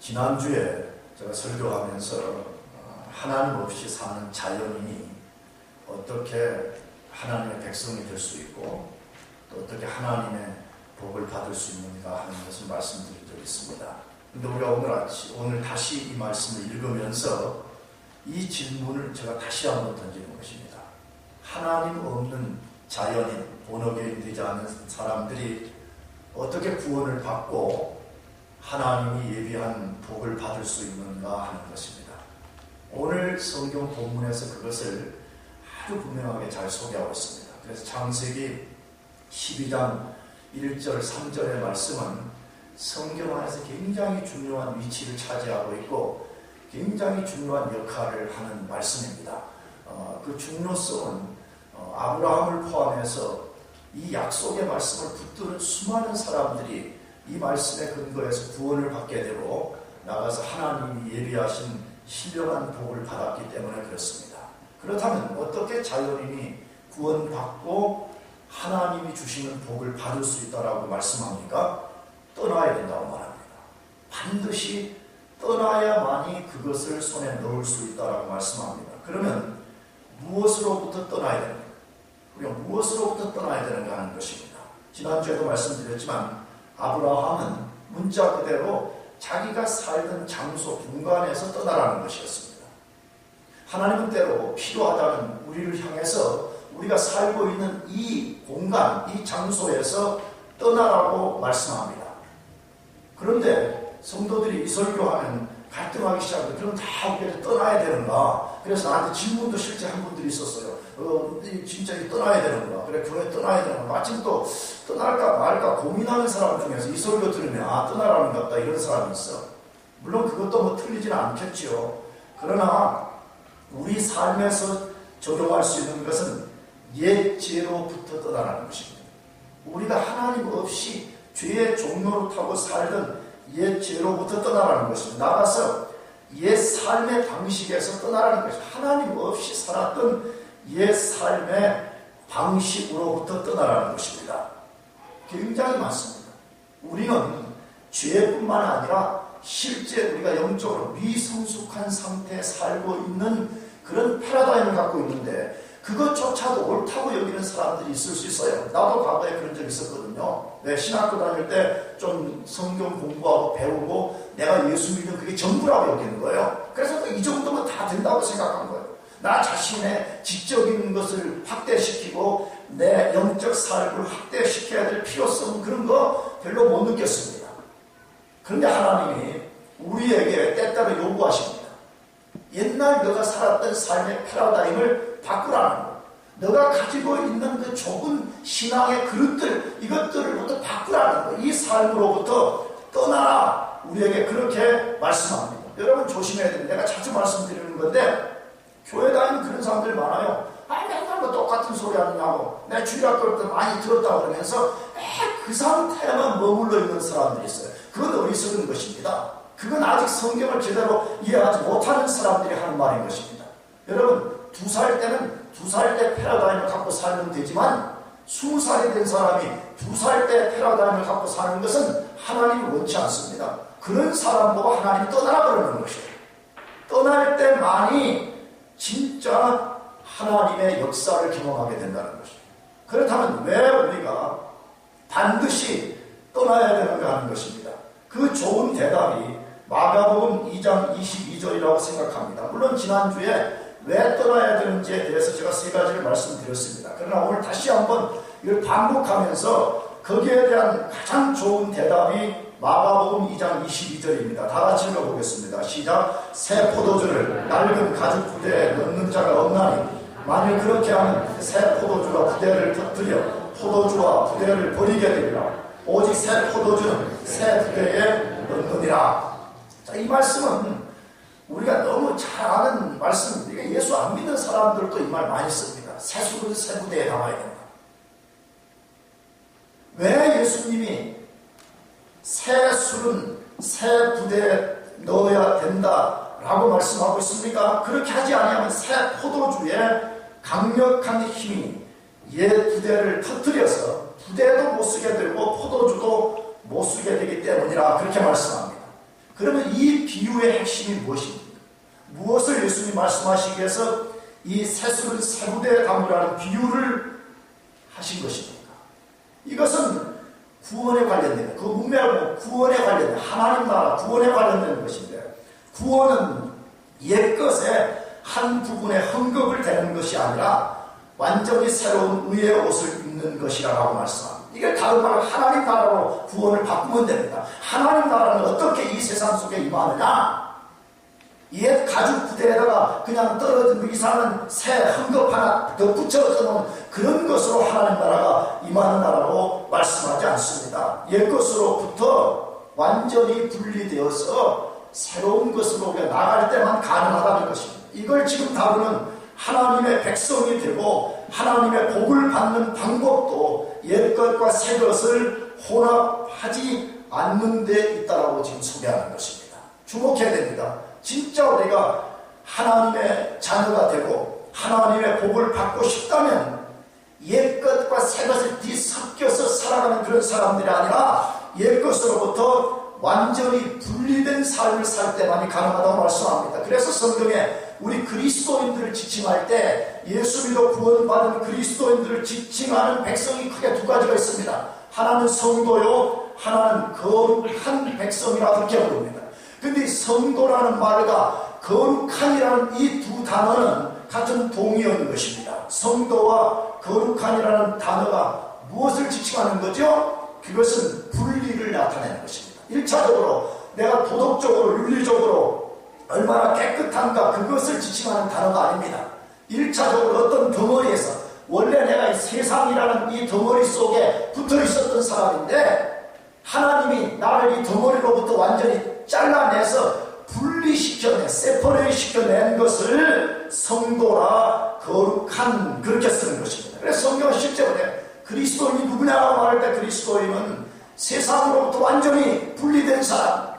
지난주에 제가 설교하면서 하나님 없이 사는 자연인이 어떻게 하나님의 백성이 될 수 있고 또 어떻게 하나님의 복을 받을 수 있는가 하는 것을 말씀드린 적이 있습니다. 그런데 우리가 오늘 다시 이 말씀을 읽으면서 이 질문을 제가 다시 한번 던지는 것입니다. 하나님 없는 자연인, 본어교인 되지 않은 사람들이 어떻게 구원을 받고 하나님이 예비한 복을 받을 수 있는가 하는 것입니다. 오늘 성경 본문에서 그것을 아주 분명하게 잘 소개하고 있습니다. 그래서 창세기 12장 1절 3절의 말씀은 성경 안에서 굉장히 중요한 위치를 차지하고 있고 굉장히 중요한 역할을 하는 말씀입니다. 그 중요성은 아브라함을 포함해서 이 약속의 말씀을 붙드는 수많은 사람들이 이 말씀에 근거해서 구원을 받게 되고 나가서 하나님이 예비하신 신령한 복을 받았기 때문에 그렇습니다. 그렇다면 어떻게 자연인이 구원받고 하나님이 주시는 복을 받을 수 있다라고 말씀합니까? 떠나야 된다고 말합니다. 반드시 떠나야만이 그것을 손에 넣을 수 있다라고 말씀합니다. 그러면 무엇으로부터 떠나야 됩니까? 우리가 무엇으로부터 떠나야 되는가 하는 것입니다. 지난주에도 말씀드렸지만 아브라함은 문자 그대로 자기가 살던 장소 분간에서 떠나라는 것이었습니다. 하나님은 때로 필요하다는 우리를 향해서 우리가 살고 있는 이 공간, 이 장소에서 떠나라고 말씀합니다. 그런데 성도들이 이 설교하면 갈등하기 시작해요. 그럼 다 우리가 떠나야 되는가? 그래서 나한테 질문도 실제 한 분들이 있었어요. 진짜 떠나야 되는가? 그래, 교회 떠나야 되는가? 마침 또 떠날까 말까 고민하는 사람 중에서 이 설교 들으면 떠나라는 것 같다 이런 사람이 있어. 물론 그것도 뭐 틀리지는 않겠지요. 그러나 우리 삶에서 적용할 수 있는 것은 옛 죄로부터 떠나라는 것입니다. 우리가 하나님 없이 죄의 종로를 타고 살던 옛 죄로부터 떠나라는 것입니다. 나가서 옛 삶의 방식에서 떠나라는 것입니다. 하나님 없이 살았던 옛 삶의 방식으로부터 떠나라는 것입니다. 굉장히 많습니다. 우리는 죄뿐만 아니라 실제 우리가 영적으로 미성숙한 상태에 살고 있는 그런 패러다임을 갖고 있는데 그것조차도 옳다고 여기는 사람들이 있을 수 있어요. 나도 과거에 그런 적이 있었거든요. 신학교 다닐 때 좀 성경 공부하고 배우고 내가 예수 믿는 그게 전부라고 여기는 거예요. 그래서 이 정도면 다 된다고 생각한 거예요. 나 자신의 지적인 것을 확대시키고 내 영적 삶을 확대시켜야 될 필요성 그런 거 별로 못 느꼈습니다. 그런데 하나님이 우리에게 때때로 요구하십니다. 옛날 너가 살았던 삶의 패러다임을 바꾸라는 거. 너가 가지고 있는 그 좁은 신앙의 그릇들 이것들을부터 바꾸라는 거. 이 삶으로부터 떠나라. 우리에게 그렇게 말씀합니다. 여러분 조심해야 됩니다. 내가 자주 말씀드리는 건데 교회 다니는 그런 사람들이 많아요. 맨날 뭐 똑같은 소리 하느냐고. 내가 주일학교 때 많이 들었다 그러면서 그 상태에만 머물러 있는 사람들이 있어요. 그건 어리석은 것입니다. 그건 아직 성경을 제대로 이해하지 못하는 사람들이 하는 말인 것입니다. 여러분 2살 때는 2살 때 패러다임을 갖고 살면 되지만 20살이 된 사람이 2살 때 패러다임을 갖고 사는 것은 하나님이 원치 않습니다. 그런 사람 보고 하나님이 떠나라 그러는 것이에요. 떠날 때만이 진짜 하나님의 역사를 경험하게 된다는 것입니다. 그렇다면 왜 우리가 반드시 떠나야 되는가 하는 것입니다. 그 좋은 대답이 마가복음 2장 22절이라고 생각합니다. 물론 지난주에 왜 떠나야 되는지에 대해서 제가 3가지를 말씀드렸습니다. 그러나 오늘 다시 한번 이걸 반복하면서 거기에 대한 가장 좋은 대답이 마가복음 2장 22절입니다. 다 같이 읽어보겠습니다. 시작. 새 포도주를 낡은 가죽 부대에 넣는 자가 없나니 만일 그렇게 하면 새 포도주가 부대를 터뜨려 포도주와 부대를 버리게 되리라. 오직 새 포도주는 새 부대에 넣느니라. 자, 이 말씀은 우리가 너무 잘 아는 말씀입니다. 예수 안 믿는 사람들도 이 말 많이 씁니다. 새 술은 새 부대에 담아야 된다. 왜 예수님이 새 술은 새 부대에 넣어야 된다라고 말씀하고 있습니까? 그렇게 하지 않으면 새 포도주에 강력한 힘이 옛 부대를 터뜨려서 부대도 못 쓰게 되고 포도주도 못 쓰게 되기 때문이라 그렇게 말씀합니다. 그러면 이 비유의 핵심이 무엇입니까? 무엇을 예수님이 말씀하시기 위해서 이 세수를 세 부대에 담으라는 비유를 하신 것입니까? 이것은 구원에 관련된, 그 문맥하고 구원에 관련된, 하나님 나라 구원에 관련된 것인데, 구원은 옛것의 한 부분에 흠급을 대는 것이 아니라 완전히 새로운 의의 옷을 입는 것이라고 말씀합니다. 이게 다른 말로 하나님 나라로 구원을 바꾸면 됩니다. 하나님 나라는 어떻게 이 세상 속에 임하느냐? 옛 가죽 부대에다가 그냥 떨어진 이상한 새 흠급 하나 더 붙여서 놓은 그런 것으로 하나님 나라가 임하는 나라로 말씀하지 않습니다. 옛 것으로부터 완전히 분리되어서 새로운 것으로 나갈 때만 가능하다는 것입니다. 이걸 지금 다루는 하나님의 백성이 되고 하나님의 복을 받는 방법도 옛것과 새것을 혼합하지 않는 데 있다라고 지금 소개하는 것입니다. 주목해야 됩니다. 진짜 우리가 하나님의 자녀가 되고 하나님의 복을 받고 싶다면 옛것과 새것을 뒤섞여서 살아가는 그런 사람들이 아니라 옛것으로부터 완전히 분리된 삶을 살 때만이 가능하다고 말씀합니다. 그래서 성경에 우리 그리스도인들을 지칭할 때 예수 믿어 구원받은 그리스도인들을 지칭하는 백성이 크게 두 가지가 있습니다. 하나는 성도요, 하나는 거룩한 백성이라 그렇게 부릅니다. 근데 성도라는 말과 거룩한이라는 이 두 단어는 같은 동의어인 것입니다. 성도와 거룩한이라는 단어가 무엇을 지칭하는 거죠? 그것은 분리를 나타내는 것입니다. 1차적으로 내가 도덕적으로 윤리적으로 얼마나 깨끗한가 그것을 지칭하는 단어가 아닙니다. 1차적으로 어떤 덩어리에서 원래 내가 이 세상이라는 이 덩어리 속에 붙어 있었던 사람인데 하나님이 나를 이 덩어리로부터 완전히 잘라내서 분리시켜내, 세퍼레이트 시켜낸 것을 성도라 거룩한 그렇게 쓰는 것입니다. 그래서 성경은 실제로 그리스도인이 누구냐라고 말할 때 그리스도인은 세상으로부터 완전히 분리된 사람,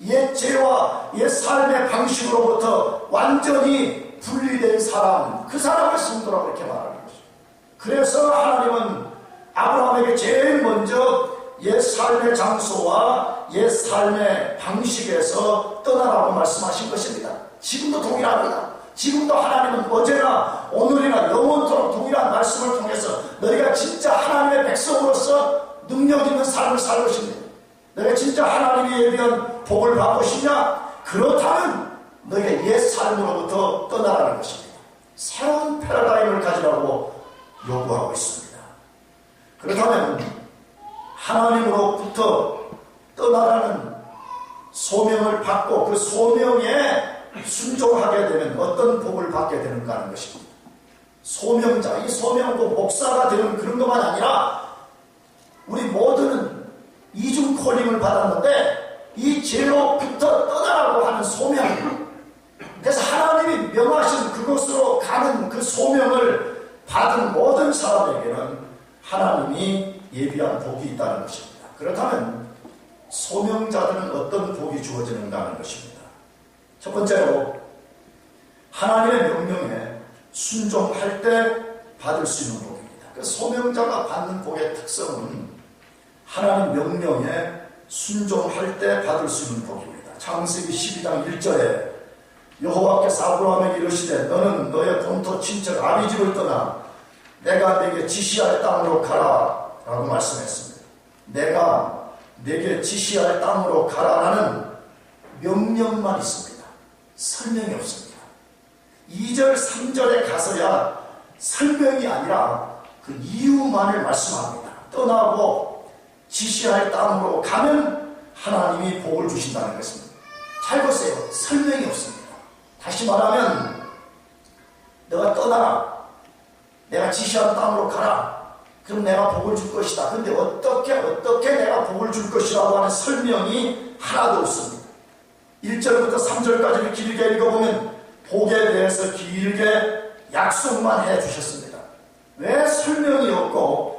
옛 죄와 옛 삶의 방식으로부터 완전히 분리된 사람, 그 사람을 성도라고 이렇게 말하는 거죠. 그래서 하나님은 아브라함에게 제일 먼저 옛 삶의 장소와 옛 삶의 방식에서 떠나라고 말씀하신 것입니다. 지금도 동일합니다. 지금도 하나님은 어제나 오늘이나 영원토록 동일한 말씀을 통해서 너희가 진짜 하나님의 백성으로서 능력 있는 삶을 살고 싶냐? 너희가 진짜 하나님이 예비한 복을 받고 싶냐? 그렇다면 너희가 옛 삶으로부터 떠나라는 것입니다. 새로운 패러다임을 가지라고 요구하고 있습니다. 그렇다면 하나님으로부터 떠나라는 소명을 받고 그 소명에 순종하게 되면 어떤 복을 받게 되는가 하는 것입니다. 소명자, 이 소명은 꼭 목사가 되는 그런 것만 아니라 우리 모두는 이중 콜링을 받았는데 이 죄로부터 떠나라고 하는 소명, 그래서 하나님이 명하신 그곳으로 가는 그 소명을 받은 모든 사람에게는 하나님이 예비한 복이 있다는 것입니다. 그렇다면 소명자들은 어떤 복이 주어지는가 하는 것입니다. 첫 번째로 하나님의 명령에 순종할 때 받을 수 있는 복입니다. 그 소명자가 받는 복의 특성은 하나님 명령에 순종할 때 받을 수 있는 복입니다. 창세기 12장 1절에 여호와께서 아브라함에게 이르시되 너는 너의 본토 친척 아비집을 떠나 내가 내게 지시할 땅으로 가라 라고 말씀했습니다. 내가 내게 지시할 땅으로 가라라는 명령만 있습니다. 설명이 없습니다. 2절 3절에 가서야 설명이 아니라 그 이유만을 말씀합니다. 떠나고 지시할 땅으로 가면 하나님이 복을 주신다는 것입니다. 잘 보세요. 설명이 없습니다. 다시 말하면 너가 떠나라. 내가 지시한 땅으로 가라. 그럼 내가 복을 줄 것이다. 근데 어떻게 내가 복을 줄 것이라고 하는 설명이 하나도 없습니다. 1절부터 3절까지를 길게 읽어보면 복에 대해서 길게 약속만 해주셨습니다. 왜 설명이 없고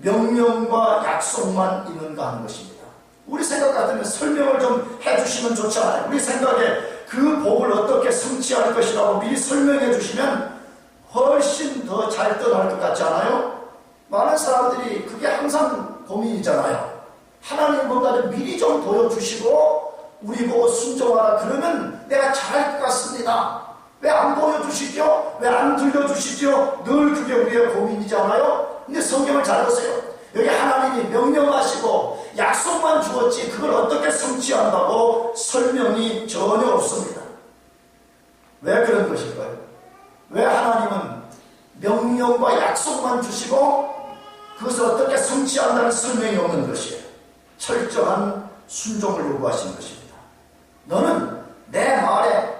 명령과 약속만 있는가 하는 것입니다. 우리 생각 같으면 설명을 좀 해주시면 좋잖아요. 우리 생각에 그 복을 어떻게 성취할 것이라고 미리 설명해 주시면 훨씬 더 잘 떠날 것 같지 않아요? 많은 사람들이 그게 항상 고민이잖아요. 하나님 뭔가를 미리 좀 보여주시고 우리 보고 순종하라 그러면 내가 잘할 것 같습니다. 왜 안 보여주시죠? 왜 안 들려주시죠? 늘 그게 우리의 고민이잖아요. 근데 성경을 잘 보세요. 여기 하나님이 명령하시고 약속만 주었지 그걸 어떻게 성취한다고 설명이 전혀 없습니다. 왜 그런 것일까요? 왜 하나님은 명령과 약속만 주시고 그것을 어떻게 성취한다는 설명이 없는 것이에요? 철저한 순종을 요구하시는 것입니다. 너는 내 말에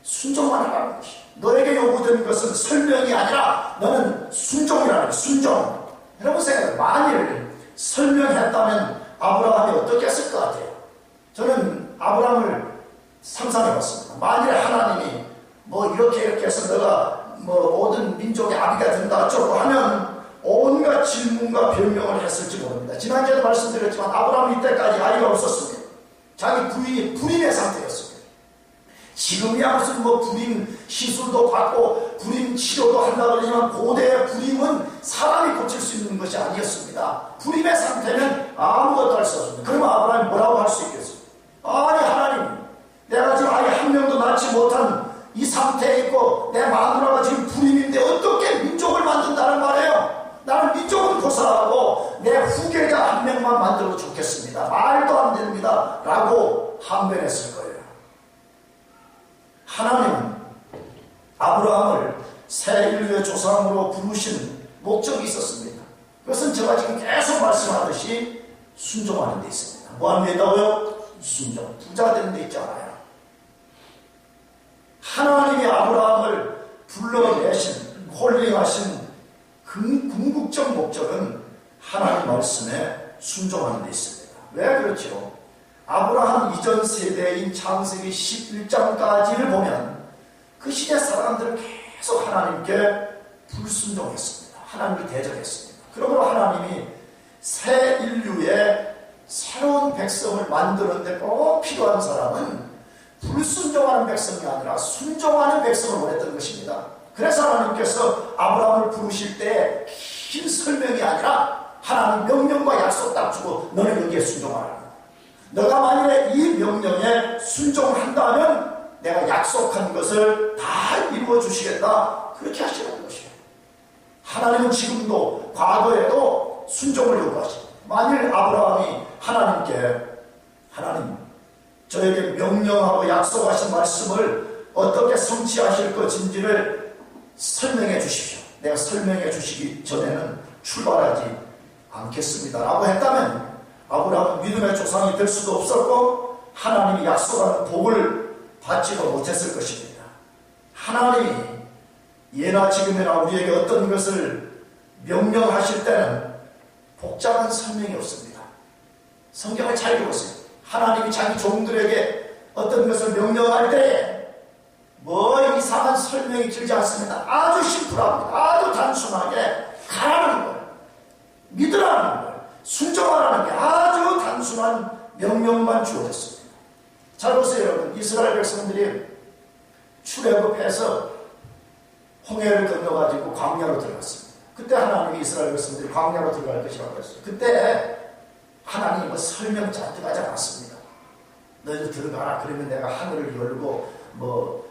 순종만 하라는 것이에요. 너에게 요구되는 것은 설명이 아니라 너는 순종이라는 거예요. 순종. 여러분 생각해요. 만일 설명했다면 아브라함이 어떻게 했을 것 같아요? 저는 아브라함을 상상해봤습니다. 만일 하나님이 뭐 이렇게 해서 너가 뭐 모든 민족의 아비가 된다 어쩌고 하면 온갖 질문과 변명을 했을지 모릅니다. 지난주에도 말씀드렸지만 아브라함은 이때까지 아이가 없었습니다. 자기 부인이 불임의 상태였습니다. 지금이야 무슨 뭐 불임 시술도 받고 불임 치료도 한다고 그러지만 고대의 불임은 사람이 고칠 수 있는 것이 아니었습니다. 불임의 상태는 아무것도 할 수 없습니다. 그러면 아브라함이 뭐라고 할 수 있겠어요? 아니 하나님, 내가 지금 아이 한 명도 낳지 못한 이 상태에 있고 내 마누라가 지금 불임인데 어떻게 민족을 만든다는 말이에요? 나는 민족을 고사하고 내 후계자 한 명만 만들어도 좋겠습니다. 말도 안 됩니다. 라고 항변했을 거예요. 하나님은 아브라함을 새 인류의 조상으로 부르신 목적이 있었습니다. 그것은 제가 지금 계속 말씀하듯이 순종하는 데 있습니다. 뭐 하는 데 있다고요? 순종. 부자 되는 데 있잖아요. 하나님이 아브라함을 불러내신, 콜링하신 궁극적 목적은 하나님 말씀에 순종하는 데 있습니다. 왜 그렇죠? 아브라함 이전 세대인 창세기 11장까지를 보면 그 시대 사람들은 계속 하나님께 불순종했습니다. 하나님을 대적했습니다. 그러므로 하나님이 새 인류의 새로운 백성을 만드는데 꼭 필요한 사람은 불순종하는 백성이 아니라 순종하는 백성을 원했던 것입니다. 그래서 하나님께서 아브라함을 부르실 때 긴 설명이 아니라 하나님 명령과 약속 딱 주고 너는 여기에 순종하라. 너가 만일에 이 명령에 순종한다면 내가 약속한 것을 다 이루어 주시겠다. 그렇게 하시는 것이에요. 하나님은 지금도 과거에도 순종을 요구하십니다. 만일 아브라함이 하나님께 하나님 저에게 명령하고 약속하신 말씀을 어떻게 성취하실 것인지를 설명해 주십시오. 내가 설명해 주시기 전에는 출발하지 않겠습니다. 라고 했다면 아브라함은 믿음의 조상이 될 수도 없었고 하나님이 약속하는 복을 받지도 못했을 것입니다. 하나님이 예나 지금이나 우리에게 어떤 것을 명령하실 때는 복잡한 설명이 없습니다. 성경을 잘 읽어보세요. 하나님이 자기 종들에게 어떤 것을 명령할 때에 뭐 이상한 설명이 길지 않습니다. 아주 심플합니다. 아주 단순하게 가라는 거예요. 믿으라는 거예요. 순종하라는 게 아주 단순한 명령만 주어졌습니다. 잘 보세요 여러분. 이스라엘 백성들이 출애굽해서 홍해를 건너가지고 광야로 들어갔습니다. 그때 하나님이 이스라엘 백성들이 광야로 들어갈 것이라고 했어요. 그때 하나님이 뭐 설명 잔뜩 하지 않았습니다. 너희들 들어가라. 그러면 내가 하늘을 열고 뭐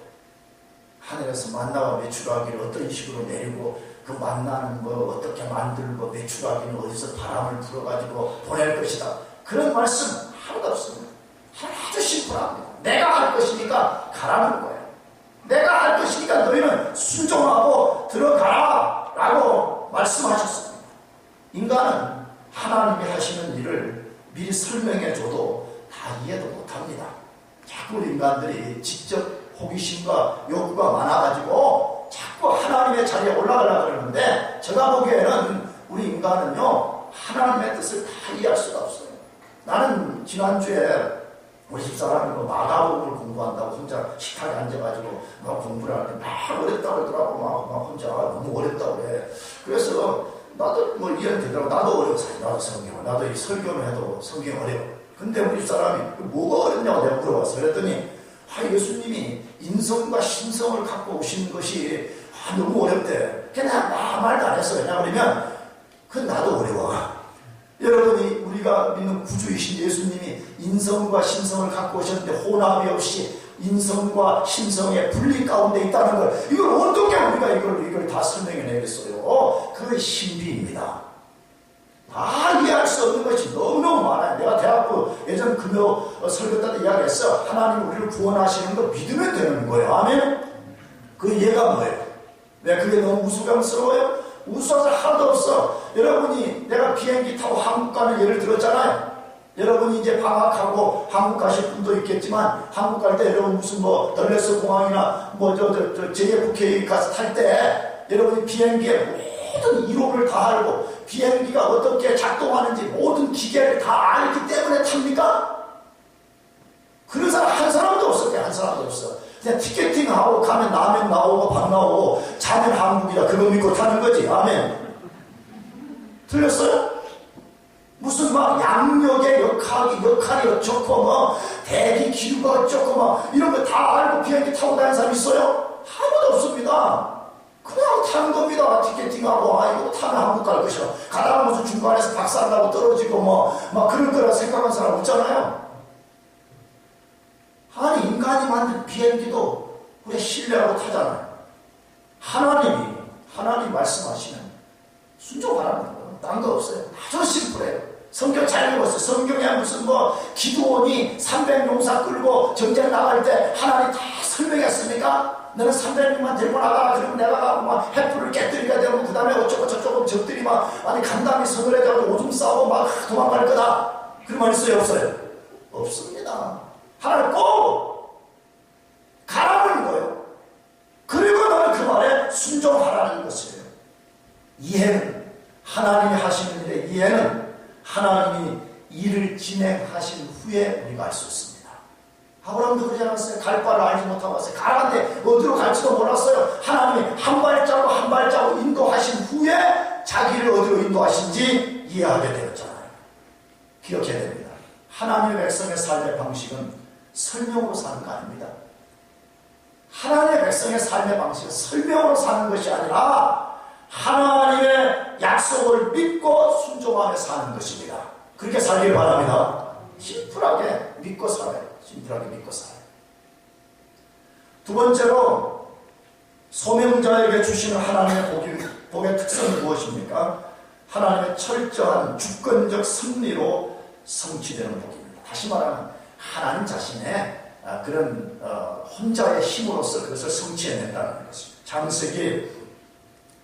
하늘에서 만나와 메추라기를 어떤 식으로 내리고 그 만나는 뭐 어떻게 만들고 메추라기는 어디서 바람을 불어가지고 보낼 것이다. 그런 말씀 하나도 없습니다. 아주 심플합니다. 내가 할 것이니까 가라는 거예요. 내가 할 것이니까 너희는 순종하고 들어가라 라고 말씀하셨습니다. 인간은 하나님이 하시는 일을 미리 설명해줘도 다 이해도 못합니다. 자꾸 인간들이 직접 호기심과 욕구가 많아가지고 자꾸 하나님의 자리에 올라가려고 그러는데 제가 보기에는 우리 인간은요 하나님의 뜻을 다 이해할 수가 없어요. 나는 지난주에 우리 집사람이 뭐 마가복음을 공부한다고 혼자 식탁에 앉아가지고 막 공부를 하는데 막 어렵다고 그러더라고. 막 혼자 너무 어렵다고 그래. 그래서 나도 뭐 이해되더라고. 나도 어려워. 나도 성경. 나도 이 설교를 해도 성경 어려워. 근데 우리 집사람이 뭐가 어렵냐고 내가 물어봤어. 그랬더니 예수님이 인성과 신성을 갖고 오신 것이 너무 어렵대. 그냥 말도 안 했어. 왜냐 그러면 그건 나도 어려워. 여러분이 우리가 믿는 구주이신 예수님이 인성과 신성을 갖고 오셨는데 혼합이 없이 인성과 신성의 분리 가운데 있다는 걸, 이걸 어떻게 우리가 이걸 다 설명해내겠어요? 그게 신비입니다. 다 이해할 수 없는 것이 너무너무 많아요. 내가 대학교 예전 금요 설교 때도 이야기했어. 하나님 우리를 구원하시는 거 믿으면 되는 거예요. 아멘? 그 이해가 뭐예요? 왜 그게 너무 우스꽝스러워요? 우스꽝스 하나도 없어. 여러분이 내가 비행기 타고 한국 가는 예를 들었잖아요. 여러분이 이제 방학하고 한국 가실 분도 있겠지만, 한국 갈 때 여러분 무슨 덜레스 공항이나 JFK 가서 탈 때 여러분이 비행기에 모든 이론을 다 알고 비행기가 어떻게 작동하는지 모든 기계를 다 알기 때문에 탑니까? 그런 사람 한 사람도 없었대. 한 사람도 없어. 그냥 티켓팅하고 가면 라면 나오고 밥 나오고 자면 한국이다 그거 믿고 타는 거지. 아멘. 틀렸어요? 무슨 막 양력의 역할이 어쩌고 대기 기류가 어쩌고 이런 거 다 알고 비행기 타고 다니는 사람 있어요? 아무도 없습니다. 그냥 타는 겁니다. 티켓팅하고 이거 타면 한국 갈 것이야. 가다가 무슨 중간에서 박살나고 떨어지고 막 그럴 거라 생각한 사람 없잖아요. 아니 인간이 만든 비행기도 우리가 신뢰하고 타잖아요. 하나님 말씀하시면 순종하라는 거예요. 딴 거 없어요. 아주 심플해요. 성경 잘 읽었어요. 성경에 무슨 기드온이 300용사 끌고 전쟁 나갈 때 하나님 다 설명했습니까? 너는 300명만 데리고 나가. 그리고 내가 가고 막 횃불을 깨뜨리게 되고 그 다음에 어쩌고 저쩌고 적들이 간담이 선을 해가지고 오줌 싸고 막 도망갈 거다. 그런 말 있어요? 없어요? 없습니다. 하나님 꼭 가라는 거예요. 그리고 너는 그 말에 순종하라는 것이에요. 이해는 하나님이 하시는 일의 이해는 하나님이 일을 진행하신 후에 우리가 알 수 있습니다. 아브라함도 그러지 않았어요? 갈 바를 알지 못하고 왔어요. 가라는데 어디로 갈지도 몰랐어요. 하나님이 한 발자국 한 발자국 인도하신 후에 자기를 어디로 인도하신지 이해하게 되었잖아요. 기억해야 됩니다. 하나님의 백성의 삶의 방식은 설명으로 사는 거 아닙니다. 하나님의 백성의 삶의 방식은 설명으로 사는 것이 아니라 하나님의 약속을 믿고 순종하며 사는 것입니다. 그렇게 살기를 바랍니다. 심플하게 믿고 살아요. 심플하게 믿고 살아요. 두 번째로 소명자에게 주시는 하나님의 복의 특성이 무엇입니까? 하나님의 철저한 주권적 섭리로 성취되는 복입니다. 다시 말하면 하나님 자신의 그런 혼자의 힘으로써 그것을 성취해낸다는 것입니다. 창세기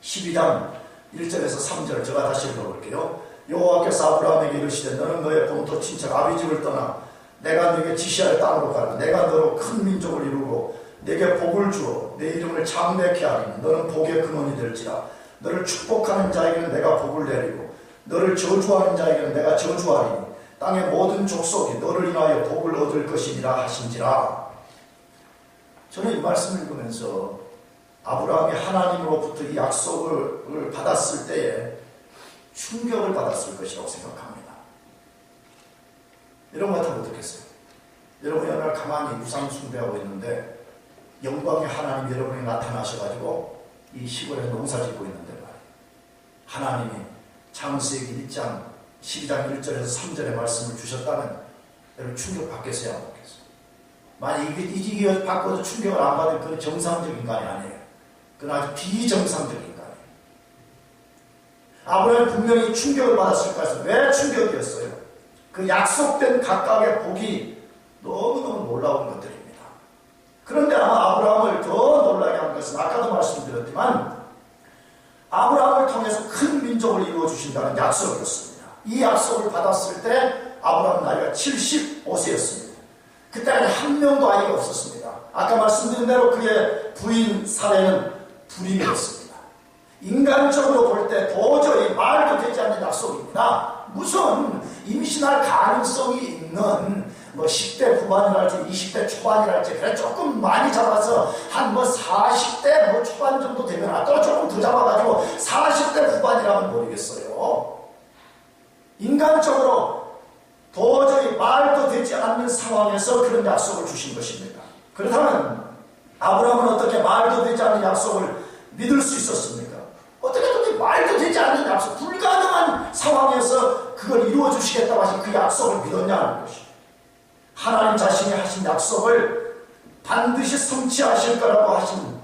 12장 1절에서 3절 제가 다시 읽어볼게요. 여호와께서 아브라함에게 이르시되 너는 너의 본토 친척 아비집을 떠나 내가 네게 지시할 땅으로 가라. 내가 너로 큰 민족을 이루고 네게 복을 주어 내 이름을 장대케 하리니 너는 복의 근원이 될지라. 너를 축복하는 자에게는 내가 복을 내리고 너를 저주하는 자에게는 내가 저주하리니 땅의 모든 족속이 너를 인하여 복을 얻을 것이니라 하신지라. 저는 이 말씀을 읽으면서 아브라함이 하나님으로부터 이 약속을 받았을 때에 충격을 받았을 것이라고 생각합니다. 여러분 같으면 어떻겠어요? 여러분이 어느 날 가만히 우상 숭배하고 있는데 영광의 하나님 여러분이 나타나셔가지고 이 시골에 농사 짓고 있는데 말이에요. 하나님이 창세기 1장 12장 1절에서 3절의 말씀을 주셨다면 여러분 충격 받겠어요? 안 받겠어요? 만약 이게 받고도 충격을 안 받은 그 정상적 인간이 아니에요. 그건 아주 비정상적 인간이에요. 아브라함이 분명히 충격을 받았을 것은 왜 충격이었어요? 그 약속된 각각의 복이 너무너무 놀라운 것들입니다. 그런데 아마 아브라함을 더 놀라게 한 것은 아까도 말씀드렸지만 아브라함을 통해서 큰 민족을 이루어 주신다는 약속이었습니다. 이 약속을 받았을 때 아브라함 나이가 75세였습니다. 그때는 한 명도 아이가 없었습니다. 아까 말씀드린 대로 그의 부인 사례는 불임이었습니다. 인간적으로 볼 때 도저히 말도 되지 않는 약속입니다. 무슨 임신할 가능성이 있는 10대 후반이랄지 20대 초반이랄지 그래 조금 많이 잡아서 한 40대 초반 정도 되면 또 조금 더 잡아가지고 40대 후반이라면 모르겠어요. 인간적으로 도저히 말도 되지 않는 상황에서 그런 약속을 주신 것입니다. 그렇다면 아브라함은 어떻게 말도 되지 않는 약속을 믿을 수 있었습니까? 어떻게 말도 되지 않는 약속, 불가능한 상황에서 그걸 이루어 주시겠다고 하신 그 약속을 믿었냐는 것이, 하나님 자신이 하신 약속을 반드시 성취하실 거라고 하신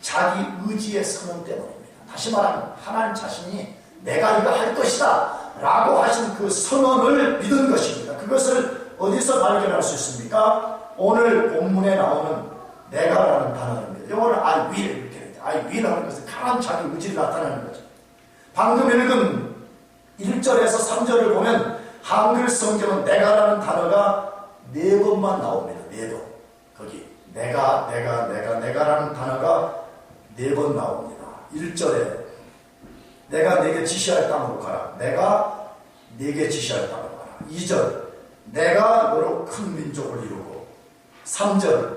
자기 의지의 선언 때문입니다. 다시 말하면 하나님 자신이 내가 이거 할 것이다 라고 하신 그 선언을 믿은 것입니다. 그것을 어디서 발견할 수 있습니까? 오늘 본문에 나오는 내가라는 단어입니다. 영어는 I will 이렇게 해요. I will 하는 것은 강한 자기 의지를 나타내는 거죠. 방금 읽은 1절에서 3절을 보면 한글 성경은 내가라는 단어가 4번만 나옵니다. 4번. 거기 내가라는 단어가 4번 나옵니다. 1절에 내가 내게 지시할 땅으로 가라. 내가 내게 지시할 땅으로 가라. 2절 내가 너로 큰 민족을 이루고, 3절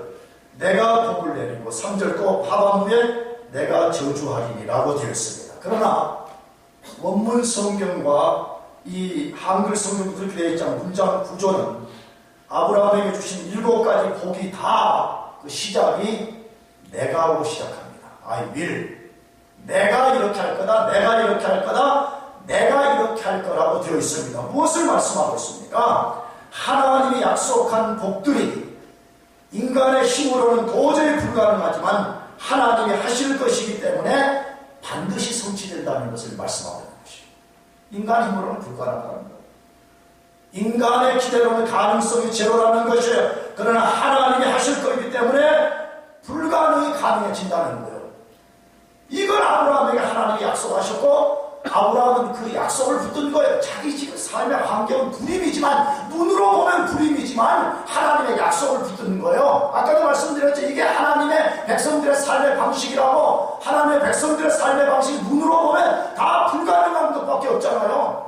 내가 복을 내리고, 3절 또 하반부에 내가 저주하리니 라고 되어 있습니다. 그러나 원문 성경과 이 한글 성경도 그렇게 되어 있지만 문장 구조는 아브라함에게 주신 7가지 복이 다 그 시작이 내가로 시작합니다. I will. 내가 이렇게 할 거다, 내가 이렇게 할 거다, 내가 이렇게 할 거라고 되어 있습니다. 무엇을 말씀하고 있습니까? 하나님이 약속한 복들이 인간의 힘으로는 도저히 불가능하지만 하나님이 하실 것이기 때문에 반드시 성취된다는 것을 말씀하고 있는 것이죠. 인간 힘으로는 불가능한 것. 인간의 기대로는 가능성이 제로라는 것이에요. 그러나 하나님이 하실 것이기 때문에 불가능이 가능해진다는 거예요. 이걸 아브라함에게 하나님이 약속하셨고, 아브라함은 그 약속을 붙든 거예요. 자기 지금 삶의 환경은 불임이지만, 눈으로 보면 불임이지만 하나님의 약속을 붙든 거예요. 아까도 말씀드렸죠. 이게 하나님의 백성들의 삶의 방식이라고. 하나님의 백성들의 삶의 방식이 눈으로 보면 다 불가능한 것밖에 없잖아요.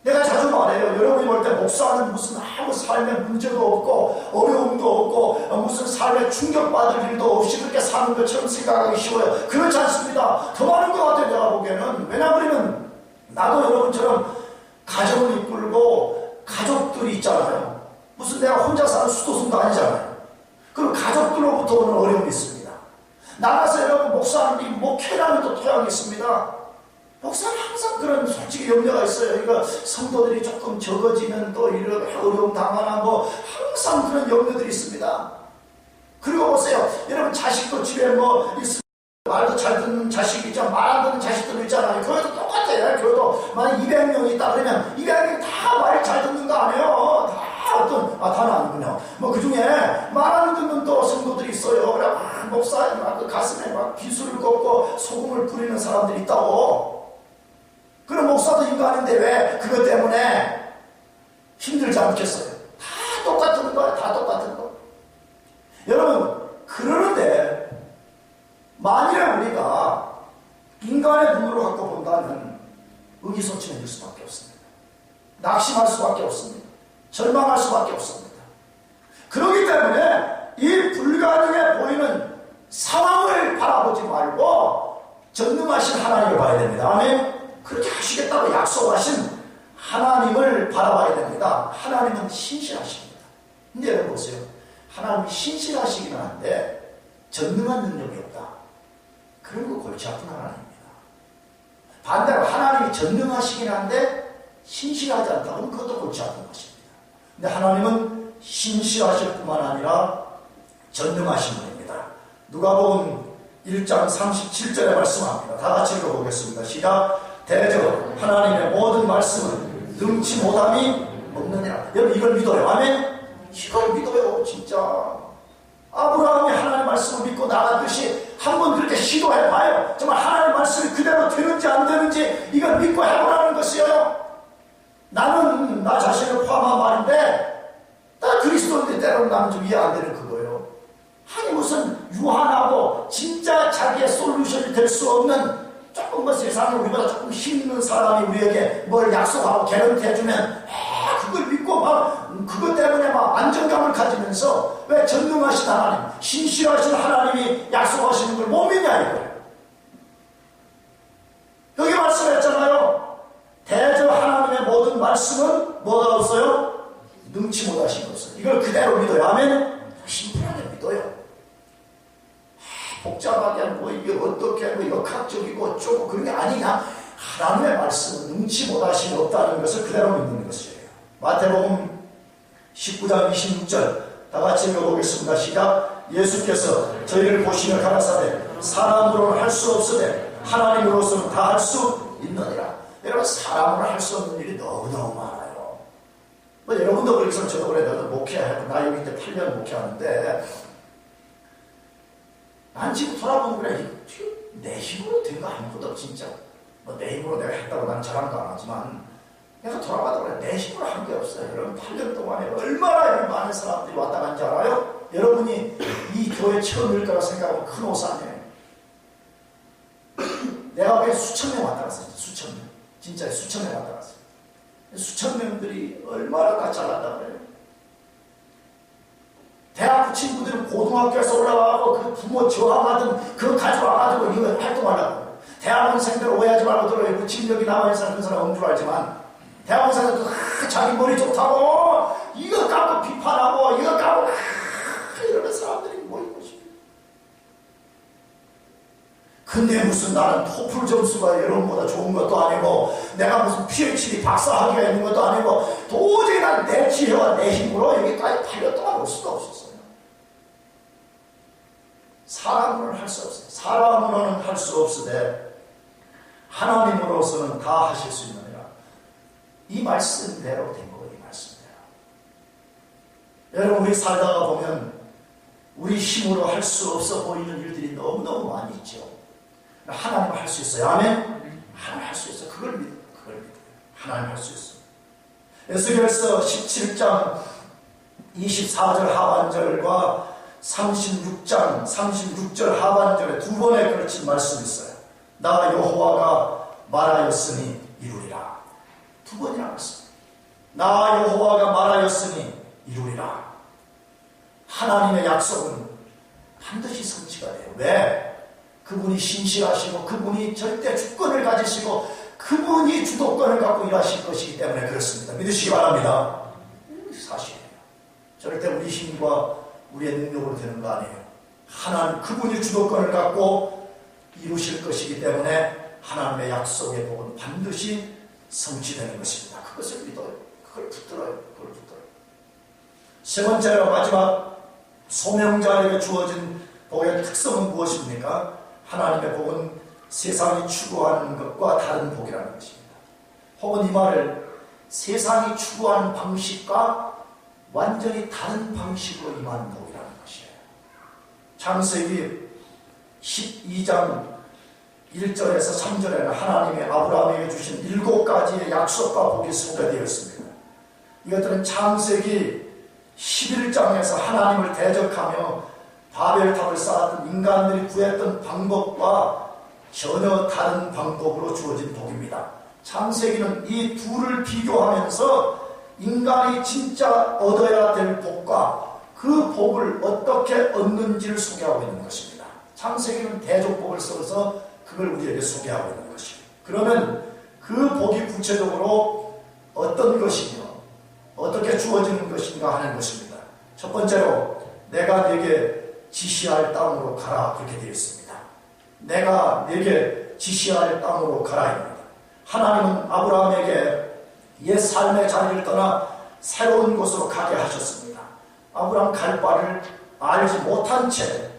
내가 자주 말해요. 여러분이 볼 때 목사는 무슨 아무 삶에 문제도 없고 어려움도 없고 무슨 삶에 충격받을 일도 없이 그렇게 사는 것처럼 생각하기 쉬워요. 그렇지 않습니다. 더 많은 것 같아요. 내가 보기에는. 왜냐하면 나도 여러분처럼 가정을 이끌고 가족들이 있잖아요. 무슨 내가 혼자 사는 수도승도 아니잖아요. 그럼 가족들로부터 오는 어려움이 있습니다. 나가서 여러분 목사님이 목회라는 또 토양이 있습니다. 목사는 항상 그런 솔직히 염려가 있어요. 그러니까 성도들이 조금 적어지면 또 이런 어려움 당하나 뭐 항상 그런 염려들이 있습니다. 그리고 보세요. 여러분 자식도 집에 뭐 말도 잘 듣는 자식이 있잖아요. 말 안 듣는 자식들도 있잖아요. 교회도 똑같아요. 교회도 만약 200명이 있다 그러면 200명이 다 말 잘 듣는 거 아니에요. 다 어떤 다는 아니군요. 뭐 그중에 말 안 듣는 또 성도들이 있어요. 그래 목사 그 가슴에 막 비수를 꽂고 소금을 뿌리는 사람들이 있다고. 그럼 목사도 인간인데 왜 그것 때문에 힘들지 않겠어요? 다 똑같은 거예요. 다 똑같은 거. 여러분 그러는데 만일에 우리가 인간의 눈으로 갖고 본다면 의기소침해질 수밖에 없습니다. 낙심할 수밖에 없습니다. 절망할 수밖에 없습니다. 그렇기 때문에 이 불가능해 보이는 상황을 바라보지 말고 전능하신 하나님을 봐야 됩니다. 아멘. 그렇게 하시겠다고 약속하신 하나님을 바라봐야 됩니다. 하나님은 신실하십니다. 근데 여러분 보세요. 하나님이 신실하시기는 한데 전능한 능력이 없다. 그런 거 골치 아픈 하나님입니다. 반대로 하나님이 전능하시긴 한데 신실하지 않다. 그럼 그것도 골치 아픈 것입니다. 근데 하나님은 신실하실 뿐만 아니라 전능하신 분입니다. 누가복음 1장 37절에 말씀합니다. 다 같이 읽어보겠습니다. 시작. 대저 하나님의 모든 말씀은 능치 못함이 없느니라. 여러분 이걸 믿어요. 아멘. 이걸 믿어요. 진짜 아브라함이 하나님의 말씀을 믿고 나갔듯이 한번 그렇게 시도해봐요. 정말 하나님의 말씀이 그대로 되는지 안 되는지 이걸 믿고 해보라는 것이에요. 나는 나 자신을 포함한 말인데 나 그리스도인데 때로는 나는 좀 이해 안 되는 그거예요. 아니 무슨 유한하고 진짜 자기의 솔루션이 될 수 없는 조금 뭐 세상에 우리보다 조금 힘있는 사람이 우리에게 뭘 약속하고 개런티 해주면 그걸 믿고 막 그것 때문에 막 안정감을 가지면서 왜 전능하신 하나님, 신실하신 하나님이 약속하시는 걸 못 믿냐 이거예요. 여기 말씀했잖아요. 대저 하나님의 모든 말씀은 뭐가 없어요? 능치 못하신 것 없어요. 이걸 그대로 믿어요. 아멘. 심플하게 믿어요. 복잡하게 뭐 이게 어떻게 뭐 역학적이고 어쩌고 그런 게 아니냐. 하나님의 말씀을 능치 못하심이 없다는 것을 그대로 믿는 것이에요. 마태복음 19장 26절 다 같이 읽어보겠습니다. 시작. 예수께서 저희를 보시며 가라사대 사람으로는 할 수 없으되 하나님으로서는 다 할 수 있느니라. 여러분, 사람으로 할 수 없는 일이 너무너무 많아요. 뭐 여러분도 그렇지만 저도 그래. 나도 목회하고 나 여기 때 8년 목회하는데 난 지금 돌아보면 그래. 내 힘으로 된 거 아무것도 없어. 진짜 뭐 내 힘으로 내가 했다고 나는 자랑도 안 하지만 내가 돌아봐도 그래. 내 힘으로 한 게 없어요. 여러분, 8년 동안에 얼마나 많은 사람들이 왔다 간지 알아요? 여러분이 이 교회 처음일 거라 생각하면 큰 오산이에요. 내가 왜 수천 명 왔다 갔어요. 수천 명. 진짜 수천 명 왔다 갔어요. 수천 명들이 얼마나 다 잘났다 그래요. 대학 친구들은 고등학교에서 올라가고 그 부모 저항하던 그거 가져와가지고 이거 활동하려고. 대학원생들 오해하지 말고 들어요. 그 진력이 남아있는 사람 그 사람 없는 줄 알지만 대학원생들도 자기 머리 좋다고 이거 갖고 비판하고 이거 갖고 이러는 사람들이 모인 것입니다. 근데 무슨 나는 토플 점수가 여러분보다 좋은 것도 아니고 내가 무슨 PhD 박사학위가 있는 것도 아니고 도저히 난 내 지혜와 내 힘으로 여기까지 8년 동안 올 수가 없었어요. 사람으로는 할 수 없어요. 사람으로는 할 수 없으되 하나님으로서는 다 하실 수 있느니라. 이 말씀대로 된 거예요. 이 말씀대로. 여러분, 우리 살다가 보면 우리 힘으로 할 수 없어 보이는 일들이 너무너무 많이 있죠. 하나님은 할 수 있어요. 아멘? 하나님 할 수 있어요. 그걸 믿어요. 하나님 할 수 있어요. 에스겔서 17장 24절 하반절과 36장 36절 하반절에 두 번에 걸친 말씀이 있어요. 나 여호와가 말하였으니 이루리라. 두 번이나 말씀. 나 여호와가 말하였으니 이루리라. 하나님의 약속은 반드시 성취가 돼요. 왜? 그분이 신실하시고 그분이 절대 주권을 가지시고 그분이 주도권을 갖고 일하실 것이기 때문에 그렇습니다. 믿으시기 바랍니다. 사실이에요. 절대 우리 힘과 우리의 능력으로 되는 거 아니에요. 하나님, 그분이 주도권을 갖고 이루실 것이기 때문에 하나님의 약속의 복은 반드시 성취되는 것입니다. 그것을 믿어요. 그걸 붙들어요. 그걸 붙들어요. 세 번째로 마지막 소명자에게 주어진 복의 특성은 무엇입니까? 하나님의 복은 세상이 추구하는 것과 다른 복이라는 것입니다. 혹은 이 말을 세상이 추구하는 방식과 완전히 다른 방식으로 임하는 복이라는 것이에요. 창세기 12장 1절에서 3절에는 하나님이 아브라함에게 주신 7가지의 약속과 복이 소개되어 있습니다. 이것들은 창세기 11장에서 하나님을 대적하며 바벨탑을 쌓았던 인간들이 구했던 방법과 전혀 다른 방법으로 주어진 복입니다. 창세기는 이 둘을 비교하면서 인간이 진짜 얻어야 될 복과 그 복을 어떻게 얻는지를 소개하고 있는 것입니다. 창세기는 대족복을 써서 그걸 우리에게 소개하고 있는 것이에요. 그러면 그 복이 구체적으로 어떤 것이며 어떻게 주어지는 것인가 하는 것입니다. 첫 번째로 내가 네게 지시할 땅으로 가라, 그렇게 되어 있습니다. 내가 네게 지시할 땅으로 가라입니다. 하나님은 아브라함에게 옛 삶의 자리를 떠나 새로운 곳으로 가게 하셨습니다. 아브라함 갈 바를 알지 못한 채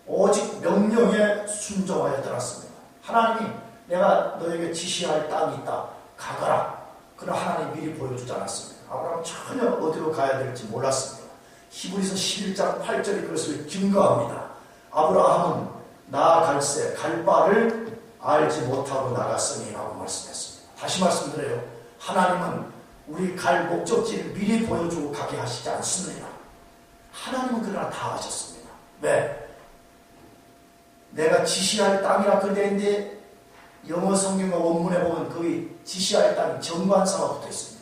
오직 명령에 순종하여 떠났습니다. 하나님이 내가 너에게 지시할 땅이 있다, 가거라. 그러나 하나님이 미리 보여주지 않았습니다. 아브라함은 전혀 어디로 가야 될지 몰랐습니다. 히브리서 11장 8절이 그것을 증거합니다. 아브라함은 나아갈새 갈 바를 알지 못하고 나갔으니 라고 말씀했습니다. 다시 말씀드려요. 하나님은 우리 갈 목적지를 미리 보여주고 가게 하시지 않습니다. 하나님은 그러나 다 하셨습니다. 왜? 내가 지시할 땅이라 그랬는데 영어 성경과 원문에 보면 거기 지시할 땅이 정관사가 붙어 있습니다.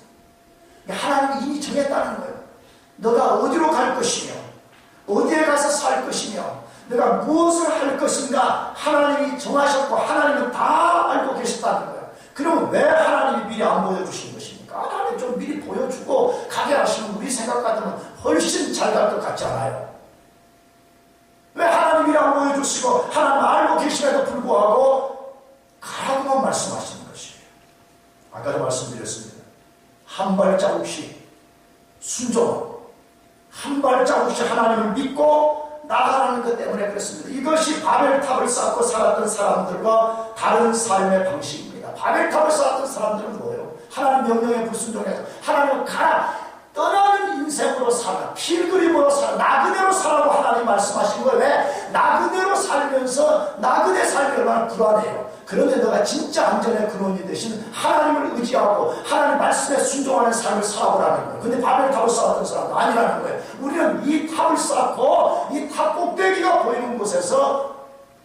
하나님이 이미 정했다는 거예요. 너가 어디로 갈 것이며 어디에 가서 살 것이며 내가 무엇을 할 것인가 하나님이 정하셨고 하나님은 다 알고 계셨다는 거예요. 그럼 왜 하나님이 미리 안 보여주신 것입니까? 하나님 좀 미리 보여주고 가게 하시면 우리 생각 같으면 훨씬 잘 갈 것 같지 않아요? 왜 하나님이 미리 안 보여주시고 하나님 알고 계심에도 불구하고 가라고만 말씀하시는 것이에요. 순종하고 한 발자국씩 하나님을 믿고 나가라는 것 때문에 그렇습니다. 이것이 바벨탑을 쌓고 살았던 사람들과 다른 삶의 방식입니다. 바벨탑을 쌓았던 사람들은 뭐예요? 하나님 명령에 불순종해서 하나님은 가라, 떠나는 인생으로 살아, 필그림으로 살아, 나그네로 살라고 하나님 말씀하신 거예요. 왜? 나그네로 살면서 나그네 삶이 얼마나 불안해요. 그런데 너가 진짜 안전의 근원이 되신 하나님을 의지하고 하나님 말씀에 순종하는 삶을 살아보라는 거예요. 근데 바벨탑을 쌓았던 사람은 아니라는 거예요. 우리는 이 탑을 쌓고 이 탑 꼭대기가 보이는 곳에서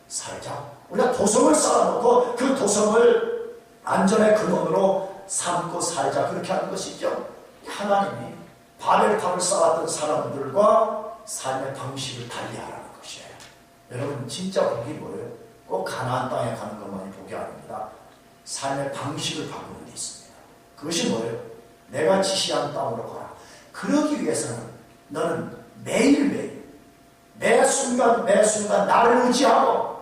살자. 우리가 도성을 쌓아놓고 그 도성을 안전의 근원으로 삼고 살자. 그렇게 하는 것이죠. 하나님이 바벨탑을 쌓았던 사람들과 삶의 방식을 달리하라는 것이에요. 여러분 진짜 복이 뭐예요? 꼭 가나안 땅에 가는 것만이 복이 아닙니다. 삶의 방식을 바꾸는 데 있습니다. 그것이 뭐예요? 내가 지시한 땅으로 가라. 그러기 위해서는 너는 매일매일 매 순간 매 순간 나를 의지하고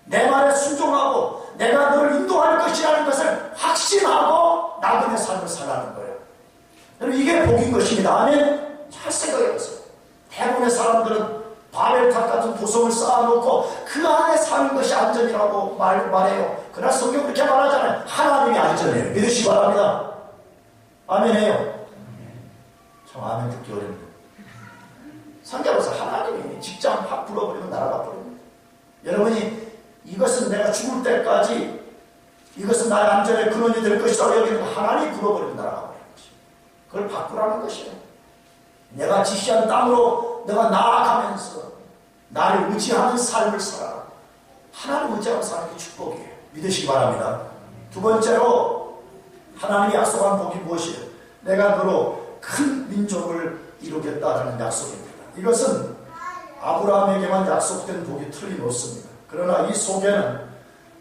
내 말에 순종하고 내가 너를 인도할 것이라는 것을 확신하고 나그네 삶을 살라는 거예요. 여러분 이게 복인 것입니다. 아멘? 잘 생각해보세요. 대부분의 사람들은 바벨탑 같은 도성을 쌓아놓고 그 안에 사는 것이 안전이라고 말해요. 그러나 성경 그렇게 말하잖아요. 하나님이 안전해요. 믿으시기 바랍니다. 아멘해요. 참 아멘 듣기 어렵네요. 상대로서 하나님이 직장 확 불어버리면 나라가 버립니다. 여러분이 이것은 내가 죽을 때까지 이것은 나의 안전의 근원이 될 것이라고 여기는 하나님이 불어버리면 나라가 버리는 것이에요. 그걸 바꾸라는 것이에요. 내가 지시한 땅으로 너가 나아가면서 나를 의지하는 삶을 살아라. 하나님 의지하고 사는 게 축복이에요. 믿으시기 바랍니다. 두 번째로 하나님이 약속한 복이 무엇이에요? 내가 너로 큰 민족을 이루겠다라는 약속입니다. 이것은 아브라함에게만 약속된 복이 틀림없습니다. 그러나 이 속에는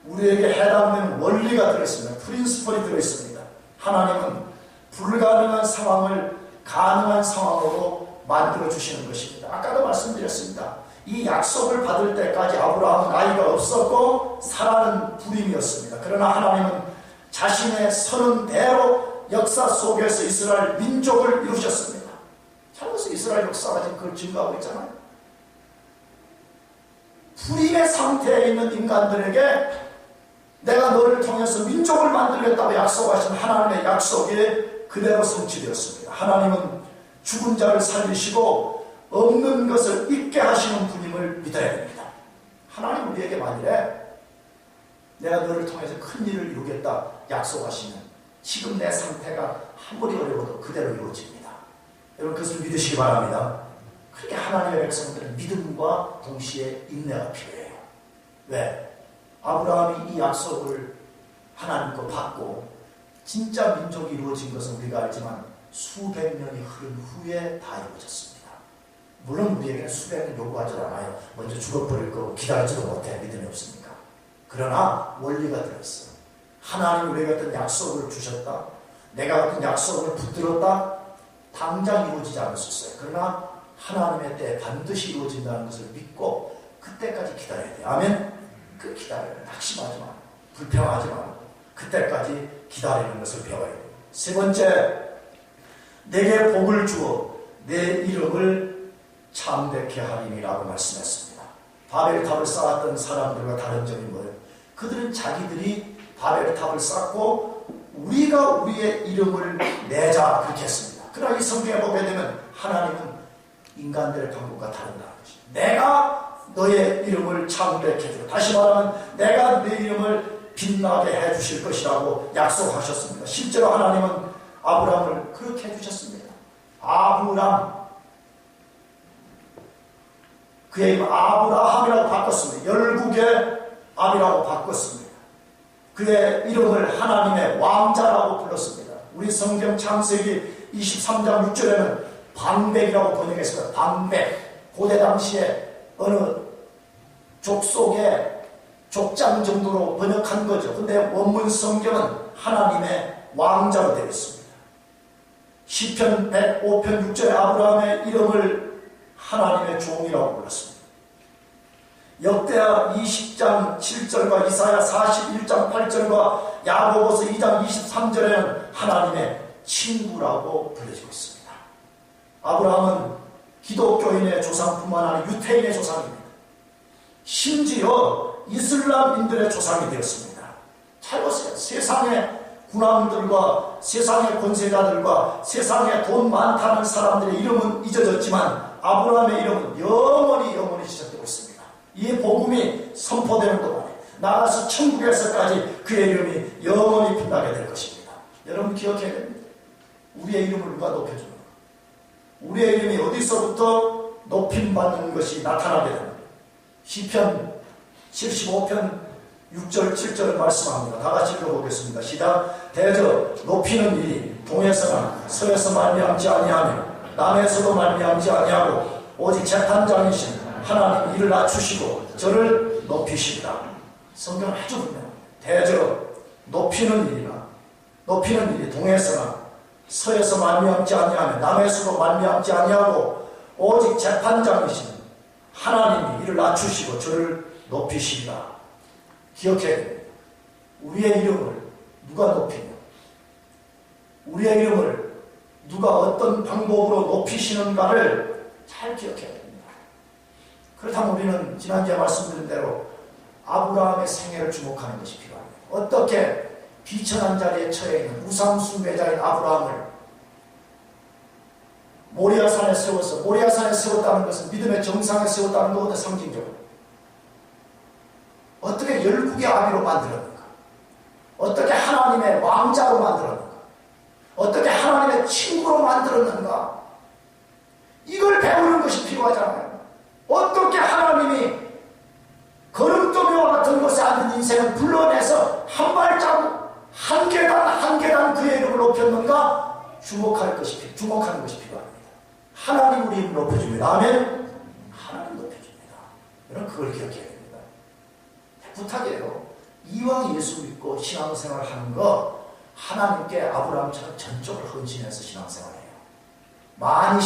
우리에게 해당되는 원리가 들어있습니다. 프린시플이 들어있습니다. 하나님은 불가능한 상황을 가능한 상황으로 만들어주시는 것입니다. 아까도 말씀드렸습니다. 이 약속을 받을 때까지 아브라함은 나이가 없었고 사라는 불임이었습니다. 그러나 하나님은 자신의 선언 대로 역사 속에서 이스라엘 민족을 이루셨습니다. 참고서 이스라엘 역사가 지금 그걸 증거하고 있잖아요. 불임의 상태에 있는 인간들에게 내가 너를 통해서 민족을 만들겠다고 약속하신 하나님의 약속이 그대로 성취되었습니다. 하나님은 죽은 자를 살리시고 없는 것을 있게 하시는 분임을 믿어야 됩니다. 하나님 우리에게 만일에 내가 너를 통해서 큰 일을 이루겠다 약속하시면 지금 내 상태가 아무리 어려워도 그대로 이루어집니다. 여러분 그것을 믿으시기 바랍니다. 그렇게 하나님의 백성들은 믿음과 동시에 인내가 필요해요. 왜? 아브라함이 이 약속을 하나님 거 받고 진짜 민족이 이루어진 것은 우리가 알지만 수백 년이 흐른 후에 다 이루어졌습니다. 물론 우리에게는 수백 년 요구하지 않아요. 먼저 죽어버릴 거고 기다리지도 못해. 믿음이 없으니까. 그러나 원리가 들어있어요. 하나님 우리에게 어떤 약속을 주셨다. 내가 어떤 약속을 붙들었다. 당장 이루어지지 않을 수 있어요. 그러나 하나님의 때에 반드시 이루어진다는 것을 믿고 그때까지 기다려야 돼요. 아멘? 그 기다려요. 낙심하지 말고 불평하지 말고 그때까지 기다리는 것을 배워야 돼요. 세 번째, 내게 복을 주어 내 이름을 창대케 하리니라고 말씀했습니다. 바벨탑을 쌓았던 사람들과 다른 점이 뭐예요? 그들은 자기들이 바벨탑을 쌓고 우리가 우리의 이름을 내자 그렇게 했습니다. 그러나 이 성경에 보게 되면 하나님은 인간들의 방법과 다르다는 것이죠. 내가 너의 이름을 창대케 해주고 다시 말하면 내가 내 이름을 빛나게 해주실 것이라고 약속하셨습니다. 실제로 하나님은 아브라함을 그렇게 해주셨습니다. 아브람 그의 이름 아브라함이라고 바꿨습니다. 열국의 암이라고 바꿨습니다. 그의 이름을 하나님의 왕자라고 불렀습니다. 우리 성경 창세기 23장 6절에는 방백이라고 번역했습니다. 방백. 고대 당시에 어느 족속의 족장 정도로 번역한 거죠. 근데 원문 성경은 하나님의 왕자로 되어 있습니다. 시편 105편 6절에 아브라함의 이름을 하나님의 종이라고 불렀습니다. 역대하 20장 7절과 이사야 41장 8절과 야고보서 2장 23절에는 하나님의 친구라고 불려지고 있습니다. 아브라함은 기독교인의 조상뿐만 아니라 유태인의 조상입니다. 심지어 이슬람인들의 조상이 되었습니다. 잘 보세요. 세상의 군왕들과 세상의 권세자들과 세상에 돈 많다는 사람들의 이름은 잊어졌지만 아브라함의 이름은 영원히 지속되고 있습니다. 이 복음이 선포되는 동안에 나아가서 천국에서까지 그의 이름이 영원히 빛나게 될 것입니다. 여러분 기억해야 됩니다. 우리의 이름을 누가 높여주는 가 우리의 이름이 어디서부터 높임받는 것이 나타나게 됩니다. 시편 75편 6절 7절을 말씀합니다. 다같이 읽어보겠습니다. 시작. 대저 높이는 일이 동에서나 서에서 말미암지 아니하며 남에서도 말미암지 아니하고 오직 재판장이신 하나님 이를 낮추시고 저를 높이시리라. 성경은 아주 분명합니다. 대저 높이는 일이 동에서나 서에서 말미암지 아니하며 남에서도 말미암지 아니하고 오직 재판장이신 하나님이 이를 낮추시고 저를 높이시리라. 기억해야 됩니다. 우리의 이름을 누가 높이냐, 우리의 이름을 누가 어떤 방법으로 높이시는가를 잘 기억해야 됩니다. 그렇다면 우리는 지난주에 말씀드린 대로 아브라함의 생애를 주목하는 것이 필요합니다. 어떻게 비천한 자리에 처해 있는 우상숭배자인 아브라함을 모리아산에 세웠다는 것은 믿음의 정상에 세웠다는 것보다 상징적으로 어떻게 열국의 아비로 만들었는가, 어떻게 하나님의 왕자로 만들었는가, 어떻게 하나님의 친구로 만들었는가, 이걸 배우는 것이 필요하잖아요. 어떻게 하나님이 거름더미와 같은 곳에 앉은 인생을 불러내서 한 발자국 한 계단 그의 이름을 높였는가 주목하는 것이 필요합니다. 하나님 우리 이름을 높여줍니다. 아멘. 하나님 높여줍니다. 여러분 그걸 기억해야 됩니다. 부탁이에요. 이왕 예수 믿고 신앙생활 하는 거 하나님께 아브라함처럼 전적으로 헌신해서 신앙생활해요. 많이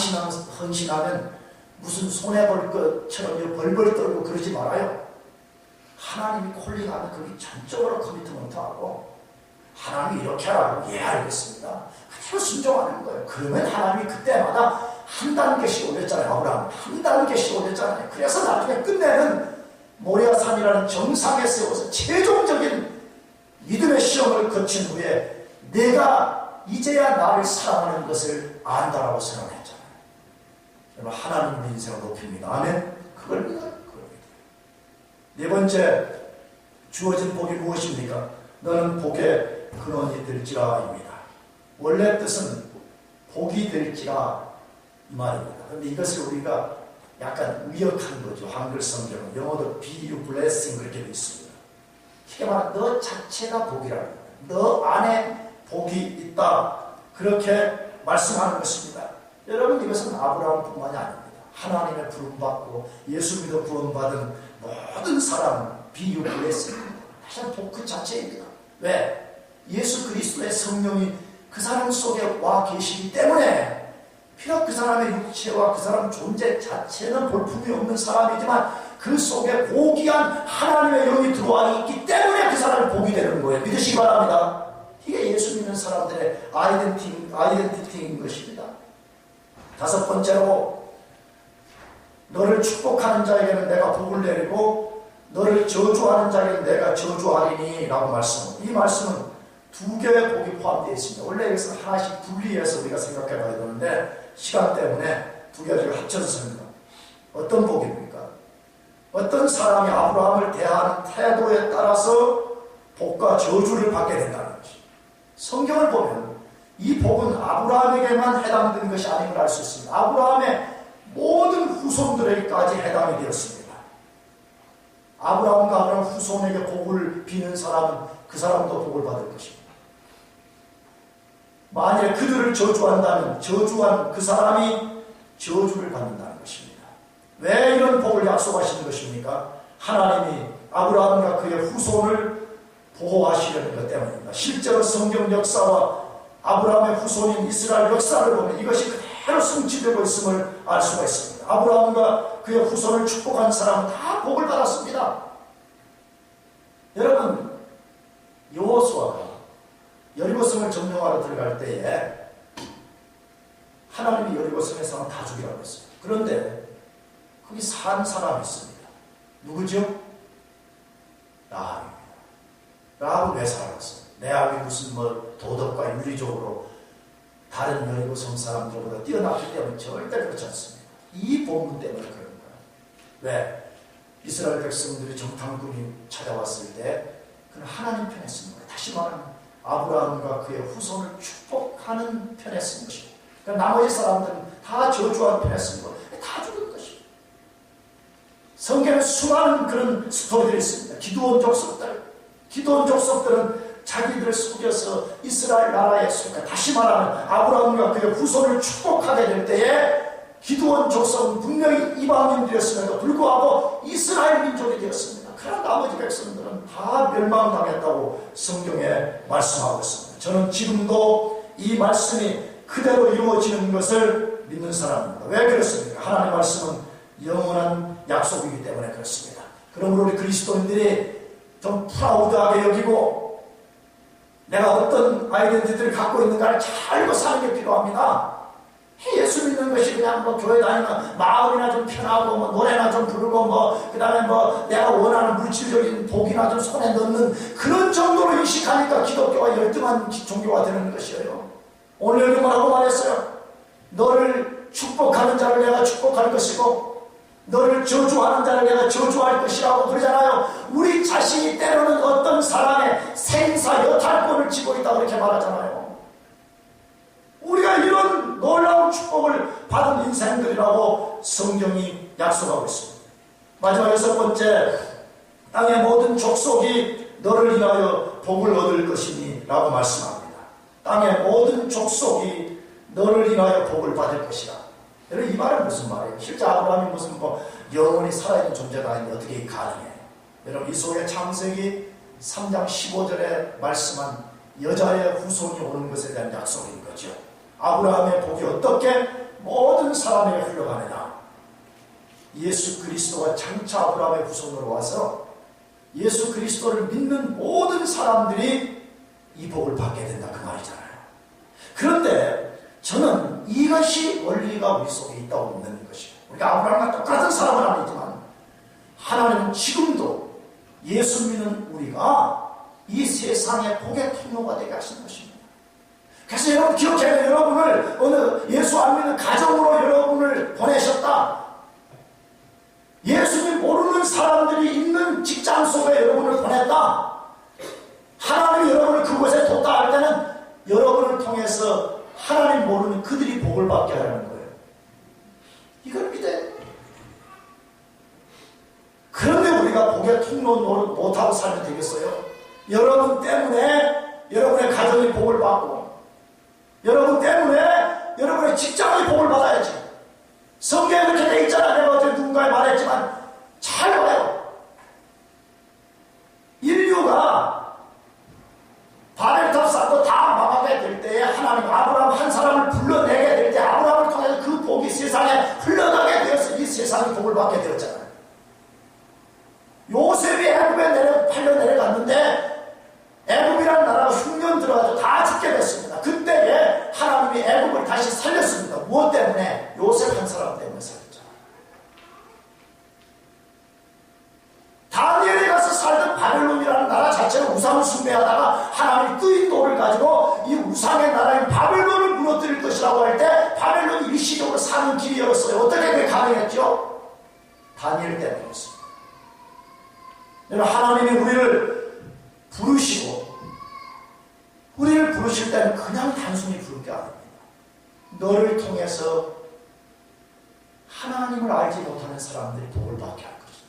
헌신하면 무슨 손해볼 것처럼 벌벌 떨고 그러지 말아요. 하나님이 콜링하면 거기 전적으로 커미트먼트하고 하나님이 이렇게 하라고 예 알겠습니다. 그대로 순종하는 거예요. 그러면 하나님이 그때마다 한 단계씩 올렸잖아요. 아브라함 한 단계씩 올렸잖아요. 그래서 나중에 끝내는 모리아산이라는 정상에 세워서 최종적인 믿음의 시험을 거친 후에 내가 이제야 나를 사랑하는 것을 안다라고 선언했잖아요. 여러분 하나님 우리 인생을 높입니다. 아멘. 그걸 믿어요. 네 번째 주어진 복이 무엇입니까? 너는 복의 근원이 될지라입니다. 원래 뜻은 복이 될지라 이 말입니다. 그런데 이것을 우리가 약간 의역한 거죠. 한글 성경은. 영어도 be you blessing 그렇게 되어 있습니다. 이게 말하면 너 자체가 복이라는 거예요. 너 안에 복이 있다. 그렇게 말씀하는 것입니다. 여러분 이것은 아브라함뿐만이 아닙니다. 하나님의 부름받고 예수 믿어 구원받은 모든 사람은 be you blessing. 사실 복 그 자체입니다. 왜? 예수 그리스도의 성령이 그 사람 속에 와 계시기 때문에 비록 그 사람의 육체와 그 사람 존재 자체는 볼품이 없는 사람이지만 그 속에 고귀한 하나님의 영이 들어와 있기 때문에 그 사람이 복이 되는 거예요. 믿으시기 바랍니다. 이게 예수 믿는 사람들의 아이덴티티인 것입니다. 다섯 번째로 너를 축복하는 자에게는 내가 복을 내리고 너를 저주하는 자에게는 내가 저주하리니 라고 말씀합니다. 이 말씀은 두 개의 복이 포함되어 있습니다. 원래 여기서 하나씩 분리해서 우리가 생각해 봐야 되는데 시간 때문에 두 개를 합쳐서 씁니다. 어떤 복입니까? 어떤 사람이 아브라함을 대하는 태도에 따라서 복과 저주를 받게 된다는 것입니다. 성경을 보면 이 복은 아브라함에게만 해당된 것이 아닌 걸 알 수 있습니다. 아브라함의 모든 후손들에게까지 해당이 되었습니다. 아브라함과 아브라함 후손에게 복을 비는 사람은 그 사람도 복을 받을 것입니다. 만약에 그들을 저주한다면 저주한 그 사람이 저주를 받는다는 것입니다. 왜 이런 복을 약속하시는 것입니까? 하나님이 아브라함과 그의 후손을 보호하시려는 것 때문입니다. 실제로 성경 역사와 아브라함의 후손인 이스라엘 역사를 보면 이것이 그대로 성취되고 있음을 알 수가 있습니다. 아브라함과 그의 후손을 축복한 사람은 다 복을 받았습니다. 여러분 여호수아가 여리고성을 점령하러 들어갈 때에 하나님이 여리고 성의 사람 다 죽이라고 했어요. 그런데 거기 산 사람이 있습니다. 누구죠? 라합입니다. 라합은 왜 살았어요? 레합이 무슨 뭐 도덕과 윤리적으로 다른 여리고 성 사람들보다 뛰어났기 때문에 절대 그렇지 않습니다. 이 본문 때문에 그런 거예요. 왜? 이스라엘 백성들이 정탐꾼이 찾아왔을 때 그는 하나님 편에 쓴 거예요. 다시 말하면 아브라함과 그의 후손을 축복하는 편에 쓴 것이고, 그러니까 나머지 사람들은 다 저주하는 편에 쓴 거예요. 다 죽은 것이고. 성경에 수많은 그런 스토리들이 있습니다. 기드온 족속들은 자기들을 속여서 이스라엘 나라에 속해, 다시 말하면 아브라함과 그의 후손을 축복하게 될 때에 기드온 족속은 분명히 이방인들이었음에도 불구하고 이스라엘 민족이 되었습니다. 그러나 나머지 백성들은 다 멸망당했다고 성경에 말씀하고 있습니다. 저는 지금도 이 말씀이 그대로 이루어지는 것을 믿는 사람입니다. 왜 그렇습니까? 하나님의 말씀은 영원한 약속이기 때문에 그렇습니다. 그러므로 우리 그리스도인들이 좀 프라우드하게 여기고 내가 어떤 아이덴티티를 갖고 있는가를 잘 알고 사는 게 필요합니다. 예수 믿는 것이 그냥 뭐 교회 다니면 마음이나 좀 편하고 뭐 노래나 좀 부르고 뭐 그다음에 뭐 내가 원하는 물질적인 복이나 좀 손에 넣는 그런 정도로 인식하니까 기독교가 열등한 종교가 되는 것이에요. 오늘 여기 뭐라고 말했어요? 너를 축복하는 자를 내가 축복할 것이고 너를 저주하는 자를 내가 저주할 것이라고 그러잖아요. 우리 자신이 때로는 어떤 사람의 생사 여탈권을 쥐고 있다고 그렇게 말하잖아요. 우리가 이런 놀라운 축복을 받은 인생들이라고 성경이 약속하고 있습니다. 마지막 6번째, 땅의 모든 족속이 너를 인하여 복을 얻을 것이니 라고 말씀합니다. 땅의 모든 족속이 너를 인하여 복을 받을 것이라. 여러분, 이 말은 무슨 말이에요? 실제 아브라함이 무슨 뭐 영원히 살아있는 존재가 아닌데 어떻게 가능해요? 여러분, 이 속에 창세기 3장 15절에 말씀한 여자의 후손이 오는 것에 대한 약속인 거죠. 아브라함의 복이 어떻게 모든 사람에게 흘러가느냐. 예수 그리스도가 장차 아브라함의 후손으로 와서 예수 그리스도를 믿는 모든 사람들이 이 복을 받게 된다, 그 말이잖아요. 그런데 저는 이것이 원리가 우리 속에 있다고 믿는 것이에요. 우리가 아브라함과 똑같은 사람은 아니지만 하나님은 지금도 예수 믿는 우리가 이 세상의 복의 통로가 되게 하시는 것입니다. 그래서 여러분 기억해요. 여러분을 어느 예수 안 믿는 가정으로 여러분을 보내셨다. 예수님 모르는 사람들이 있는 직장 속에 여러분을 보냈다. 하나님이 여러분을 그곳에 뒀다 할 때는 여러분을 통해서 하나님 모르는 그들이 복을 받게 하라는 거예요. 이걸 믿어요. 그런데 우리가 복의 통로 노릇 못하고 살면 되겠어요? 여러분 때문에 여러분의 가정이 복을 받고 여러분 때문에 여러분의 직장이 복을 받아야지. 성경에 그렇게 돼 있잖아. 내가 어제 누군가에 말했지만 잘 봐요. 인류가 바벨탑 쌓고 다 망하게 될 때에 하나님 아브라함 한 사람을 불러내게 될 때 아브라함을 통해서 그 복이 세상에 흘러가게 되어서 이 세상이 복을 받게 되었잖아요. 요셉이 애굽에 팔려 내려갔는데 애굽이라는 나라가 흉년 들어가서 다 죽게 됐습니다. 그때에 하나님이 애굽을 다시 살렸습니다. 무엇 때문에? 요셉 한 사람 때문에 살렸죠. 다니엘에 가서 살던 바벨론이라는 나라 자체를 우상을 숭배하다가 하나님이 뜨인 돌을 가지고 이 우상의 나라인 바벨론을 무너뜨릴 것이라고 할 때 바벨론이 일시적으로 사는 길이 열었어요. 어떻게 그게 가능했죠? 다니엘 때문이었습니다. 하나님이 우리를 부르시고 우리를 부르실 때는 그냥 단순히 부를 게 아닙니다. 너를 통해서 하나님을 알지 못하는 사람들이 복을 받게 할 것이다.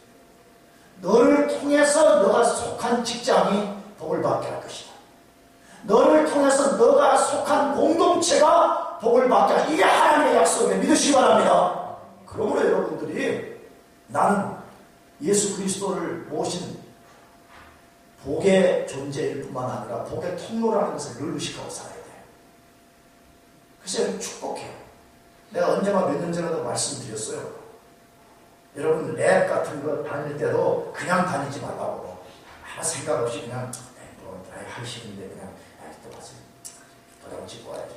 너를 통해서 너가 속한 직장이 복을 받게 할 것이다. 너를 통해서 너가 속한 공동체가 복을 받게 할 것이다. 이게 하나님의 약속이에요. 믿으시기 바랍니다. 그러므로 여러분들이 나는 예수 그리스도를 모신 복의 존재일 뿐만 아니라 복의 통로라는 것을 늘 의식하고 살아야 돼요. 그래서 여러분 축복해요. 내가 언제나 몇 년 전에도 말씀드렸어요. 여러분 랩 같은 거 다닐 때도 그냥 다니지 말라고. 아무 생각 없이 그냥 하기 싫은데 그냥 또 가서 도장 찍고 와야지.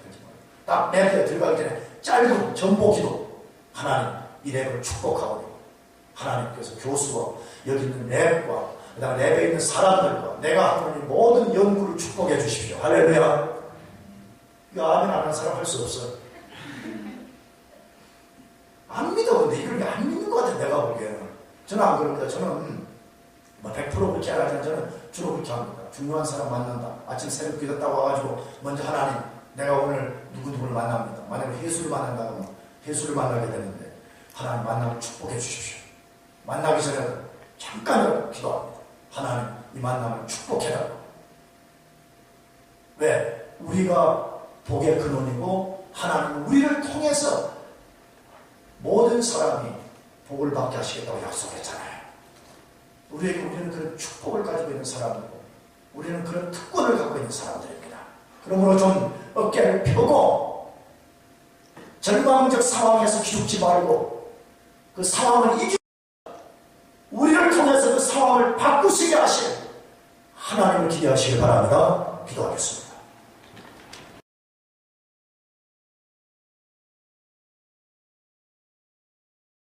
딱 랩에 들어가기 전에 짧은 전보기도 하나님 이 랩을 축복하오니 하나님께서 교수와 여기 있는 랩과 그 다음에 랩에 있는 사람들과 내가 하는 이 모든 연구를 축복해 주십시오. 할렐루야. 이거 아멘 안 하는 사람 할 수 없어. 안 믿어. 근데 이걸 안 믿는 것 같아 내가 보기에는. 저는 안 그럽니다. 저는 뭐 100% 그렇게 안 하지만 저는 주로 그렇게 합니다. 중요한 사람 만난다. 아침 새벽 기도 딱 와가지고 먼저 하나님 내가 오늘 누구누구를 만납니다. 만약에 예수를 만난다 그러면 예수를 만나게 되는데 하나님 만남을 축복해 주십시오. 만나기 전에 잠깐이라도 기도합니다. 하나님 이 만남을 축복해달라고. 왜? 우리가 복의 근원이고 하나님은 우리를 통해서 모든 사람이 복을 받게 하시겠다고 약속했잖아요. 우리는 그런 축복을 가지고 있는 사람이고 우리는 그런 특권을 갖고 있는 사람들입니다. 그러므로 좀 어깨를 펴고 절망적 상황에서 기죽지 말고 그 상황을 이기고 우리를 통해서 그 상황을 바꾸시게 하실 하나님을 기대하시길 바랍니다. 기도하겠습니다.